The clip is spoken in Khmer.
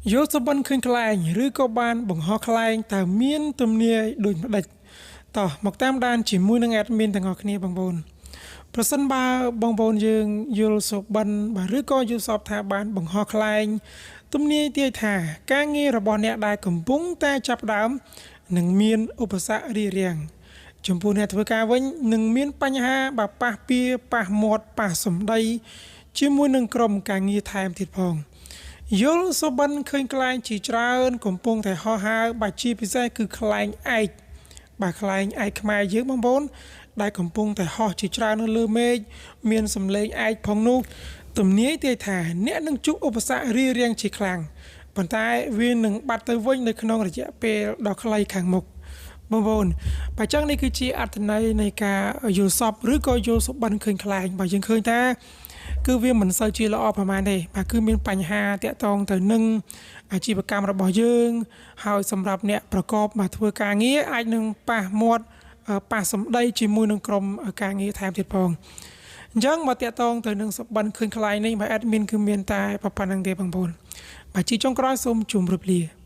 យកសបិនឃើញខ្លែងឬក៏បានបង្ហោះខ្លែងតើមានទំនាយដូចម្ដេចតោះមកតាមដានជាមួយនឹង admin ទាំងអស់គ្នាបងប្អូនប្រសិនបើបងប្អូនយើងយល់សបិនបាទឬក៏យល់សពថាបានបង្ហោះខ្លែងទំនាយទាយថាការងាររបស់អ្នកដែលកំពុងតែចាប់ផ្ដើមនឹងមានឧបសគ្គរារាំងចំពោះអ្នកធ្វើការវិញនឹងមានបញ្ហាបើប៉ះពៀប៉ះមាត់ប៉ះសម្ដីជាមួយនឹងក្រុមការងារថែមទៀតផងយល់សបិនឃើញខ្លែងជាច្រើនកំពុងតែហោះហើរបាទជាពិសេសគឺខ្លែងឯកបាទខ្លែងឯកខ្មែរយើងបងប្អូនដែលកំពុងតែហោះជាច្រើននៅលើមេឃមានសម្លេងឯកផងនោះទំនាយទាយថាអ្នកនឹងជួបឧបសគ្គរារាំងជាខ្លាំងប៉ុន្តែវានឹងបាត់ទៅវិញនៅក្នុងរយៈពេលដ៏ខ្លីខាងមុខបងប្អូនបើចឹងនេះគឺជាអត្ថន័យនៃការយល់សពឬក៏យល់សបិនឃើញខ្លែងបើយើងឃើញថាគឺវាមិនសូវជាល្អប្រហែលទេបាទគឺមានបញ្ហាតាក់ទងទៅនឹងអាជីវកម្មរបស់យើងហើយសម្រាប់អ្នកប្រកបមកធ្វើការងារអាចនឹងប៉ះមាត់ប៉ះសម្ដីជាមួយនឹងក្រុមការងារថែមទៀតផងអញ្ចឹងមកតាក់ទងទៅនឹងសបិនឃើញខ្លែងនេះបាទ admin គឺមានតែប៉ុណ្្នឹងទេបងប្អូនបាទជាចុងក្រោយសូមជម្រាបលា